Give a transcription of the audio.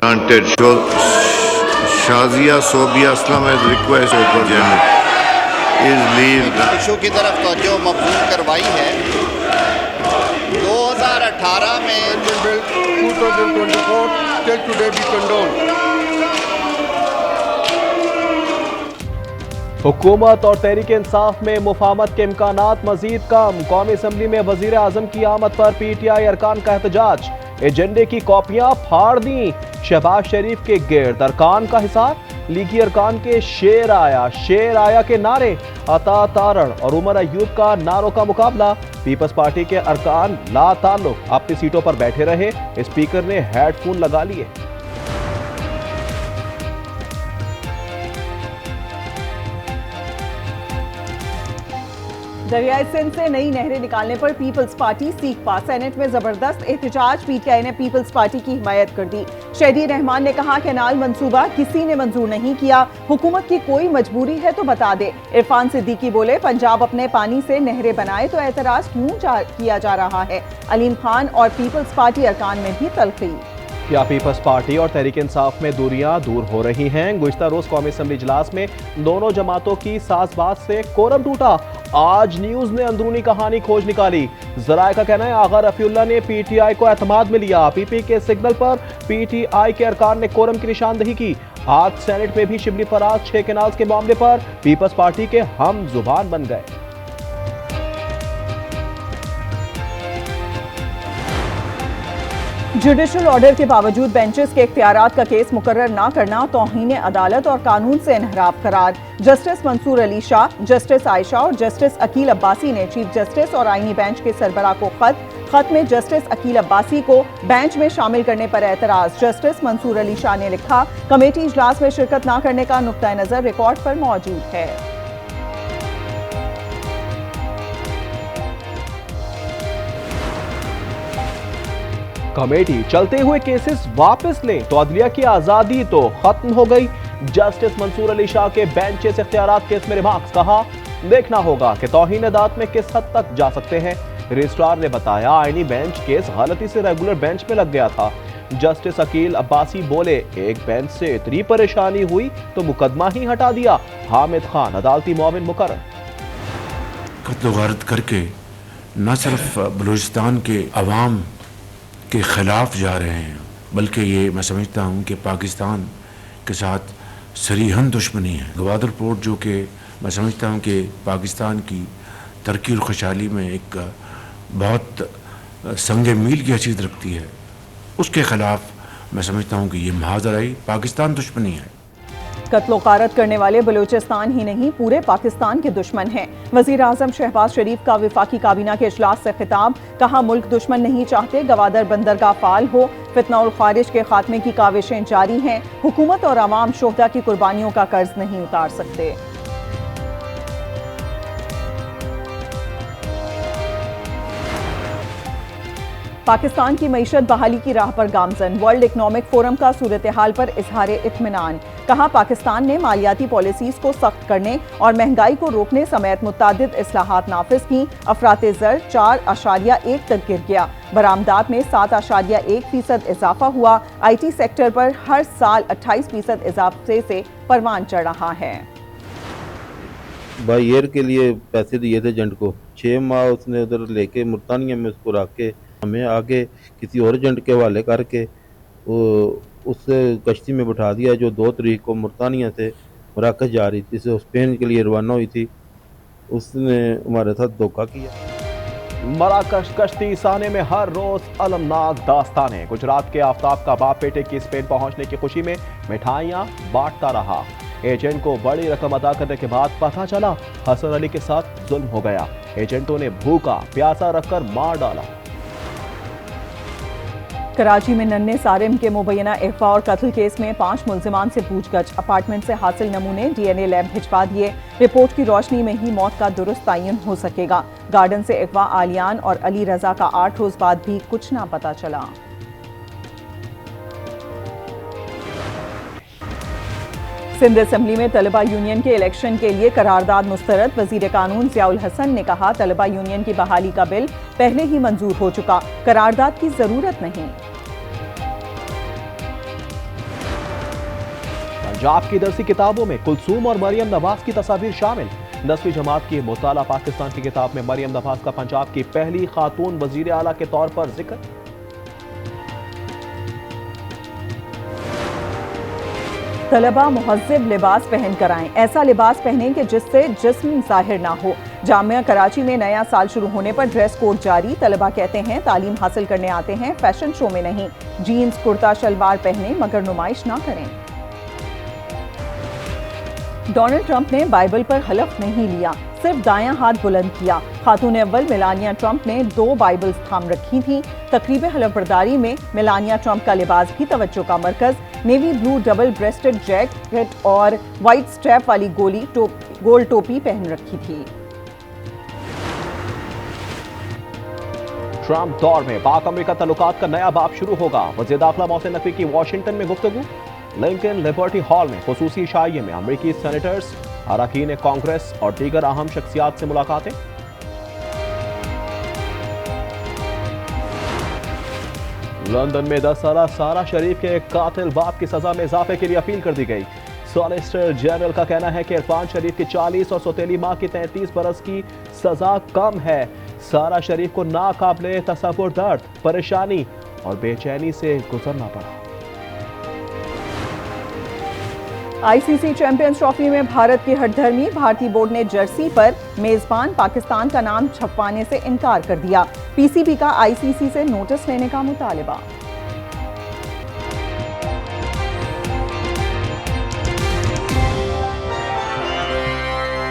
Granted. Shazia Sobia Aslam has requested for Janet is leave. Issue की तरफ तवज्जो मबसूल करवाई है। 2018 में 2024 till today be condoned. हुकूमत और तहरीक इंसाफ में मुफाहमत के इम्कानात मजीद कम। कौमी असम्बली में वजीर आजम की आमद पर PTI अरकान का एहतजाज। एजेंडे की कॉपियां फाड़ दी। शहबाज शरीफ के गिर्द अरकान का हिसार। लीगी अरकान के शेर आया के नारे। अता तारण और उमर अयूब का नारों का मुकाबला। पीपल्स पार्टी के अरकान ला ताल्लुक अपनी सीटों पर बैठे रहे। स्पीकर ने हेडफोन लगा लिए। दरियाई सिंध से नई नहरें निकालने पर पीपल्स पार्टी सीख पा। सेनेट में जबरदस्त एहतजाज। PTI ने पीपल्स पार्टी की हिमायत कर दी। शहरी रहमान ने कहा कैनाल मंसूबा किसी ने मंजूर नहीं किया। हुकूमत की कोई मजबूरी है तो बता दे। इरफान सिद्दीकी बोले पंजाब अपने पानी से नहरें बनाए तो एतराज क्यों किया जा रहा है। अलीम खान और पीपल्स पार्टी अरकान में भी तलखी। क्या पीपल्स पार्टी और तहरीक इंसाफ में दूरियां दूर हो रही हैं? गुज़िश्ता रोज कौमी असम्बली इजलास में दोनों जमातों की साज़बाज़ से कोरम टूटा। आज न्यूज ने अंदरूनी कहानी खोज निकाली। जराए का कहना है आगा रफीउल्लाह ने PTI को एतमाद में लिया। PP के सिग्नल पर PTI के अरकान ने कोरम की निशानदही की। आज सेनेट में भी शिबली फराज 6 कैनाल्स के मामले पर पीपल्स पार्टी के हम जुबान बन गए। जुडिशल ऑर्डर के बावजूद बेंचेस के इख्तियारात का केस मुकर्रर न करना तौहीन अदालत और कानून से इनहराफ करार। जस्टिस मंसूर अली शाह, जस्टिस आयशा और जस्टिस अकील अब्बासी ने चीफ जस्टिस और आईनी बेंच के सरबराह को खत में जस्टिस अकील अब्बासी को बेंच में शामिल करने पर एतराज। जस्टिस मंसूर अली शाह ने लिखा कमेटी इजलास में शिरकत न करने का नुक्ता नजर रिकॉर्ड पर मौजूद है। कमेटी चलते हुए केसेस वापस लें तो अदलिया की आजादी तो खत्म हो गई। जस्टिस मंसूर अली शाह के बेंचेस इख्तियारात केस में रिमार्क्स। कहा देखना होगा कि तौहीन अदालत में किस हद तक जा सकते हैं। रजिस्ट्रार ने बताया आईनी बेंच केस गलती से रेगुलर बेंच में लग गया था। जस्टिस अकील अब्बासी बोले एक बेंच से इतनी परेशानी हुई तो मुकदमा ही हटा दिया। हामिद खान अदालती मुआविन मुकर्रर। कत्ल गारत करके न सिर्फ बलूचिस्तान के अवाम के खिलाफ जा रहे हैं बल्कि ये मैं समझता हूँ कि पाकिस्तान के साथ सरीहन दुश्मनी है। गवादर पोर्ट जो कि मैं समझता हूँ कि पाकिस्तान की तरक्की और खुशहाली में एक बहुत संग मील की हैसियत रखती है, उसके खिलाफ मैं समझता हूँ कि ये महाजराई पाकिस्तान दुश्मनी है। कत्लो गारत करने वाले बलूचिस्तान ही नहीं पूरे पाकिस्तान के दुश्मन हैं। वजीर आजम शहबाज शरीफ का विफाकी काबीना के इजलास से खिताब। कहा मुल्क दुश्मन नहीं चाहते गवादर बंदरगाह फाल हो। फितना और खारिज के खात्मे की काविशें जारी हैं। हुकूमत और अवाम शोहदा की कुर्बानियों का कर्ज नहीं उतार सकते। पाकिस्तान की मईशत बहाली की राह पर गामजन। वर्ल्ड इकनॉमिक फोरम का सूरत हाल पर इजहार इत्मीनान। कहा पाकिस्तान ने मालियाती पॉलिसीज को सख्त करने और महंगाई को रोकने समेत मुतअद्दिद इस्लाहात नाफिज की। अफराते ज़र 4.1 तक गिर गया। बरामदात में 7.1% इजाफा हुआ। IT सेक्टर पर हर साल 28% इजाफे से परवान चढ़ रहा है। बाई एयर के लिए पैसे दिए थे एजेंट को, 6 माह उसने उधर लेके मुल्तानिया में उसको रख के हमें आगे किसी और एजेंट के हवाले करके उस कश्ती में बिठा दिया जो 2 तारीख को मुल्तानिया से मराकश जा रही थी, स्पेन के लिए रवाना हुई थी। उसने हमारे साथ धोखा किया। मराकश कश्ती साने में हर रोज अलमनाक दास्तानें। गुजरात के आफ्ताब का बाप बेटे की स्पेन पहुंचने की खुशी में मिठाइयां बांटता रहा। एजेंट को बड़ी रकम अदा करने के बाद पता चला हसन अली के साथ जुल्म हो गया। एजेंटों ने भूखा प्यासा रखकर मार डाला। कराची में नन्हे सारिम के मुबैना अगवा और कत्ल केस में 5 मुल्जिमान से पूछगछ। अपार्टमेंट से हासिल नमूने DNA लैब भिजवा दिए। रिपोर्ट की रोशनी में ही मौत का दुरुस्त तयन हो सकेगा। गार्डन से अगवा आलियान और अली रजा का 8 रोज बाद भी कुछ ना पता चला। सिंध असेंबली में तलबा यूनियन के इलेक्शन के लिए करारदाद मुस्तरद। वजीर कानून ज़ियाउल हसन ने कहा तलबा यूनियन की बहाली का बिल पहले ही मंजूर हो चुका, करारदाद की जरूरत नहीं। पंजाब की दरसी किताबों में कुलसूम और मरियम नवाज की तस्वीर शामिल। 10वीं जमात की मुताला पाकिस्तान की किताब में मरियम नवाज का पंजाब की पहली खातून वजीर आला के तौर पर जिक्र। तलबा मुहज्जिब लिबास पहन कर आएं। ऐसा लिबास पहनें कि जिससे जिस्म जाहिर ना हो। जामिया कराची में नया साल शुरू होने पर ड्रेस कोड जारी। तलबा कहते हैं तालीम हासिल करने आते हैं, फैशन शो में नहीं। जीन्स कुर्ता शलवार पहने मगर नुमाइश ना करें। डोनाल्ड ट्रंप ने बाइबल पर हलफ नहीं लिया, सिर्फ दायां हाथ बुलंद किया। खातून अव्वल मेलानिया ट्रंप ने 2 बाइबल्स थाम रखी थी। तकरीब हलफबरदारी में मेलानिया ट्रंप का लिबास भी तवज्जो का मरकज। Navy blue double breasted jacket और व्हाइट स्ट्रैप वाली गोल टोपी पहन रखी थी। ट्रंप दौर में पाक अमेरिका तल्लुकात का नया बाब शुरू होगा। वज़ीर दाखिला मोहसिन नकवी की वाशिंगटन में गुफ्तगू। लिंकन लिबर्टी हॉल में खुसूसी शाइये में अमरीकी सेनेटर्स, अरकान कांग्रेस और दीगर अहम शख्सियात से मुलाकातें। लंदन में 10 साला सारा शरीफ के कातिल बाप की सजा में इजाफे के लिए अपील कर दी गई। सॉलिसिटर जनरल का कहना है कि इरफान शरीफ की 40 और सौतेली मां की 33 बरस की सजा कम है। सारा शरीफ को नाकाबिले तसव्वुर दर्द, परेशानी और बेचैनी से गुजरना पड़ा। आईसीसी चैंपियंस ट्रॉफी में भारत की हठधर्मी। भारतीय बोर्ड ने जर्सी पर मेजबान पाकिस्तान का नाम छपवाने से इनकार कर दिया। पीसीबी का आईसीसी से नोटिस लेने का मुतालबा।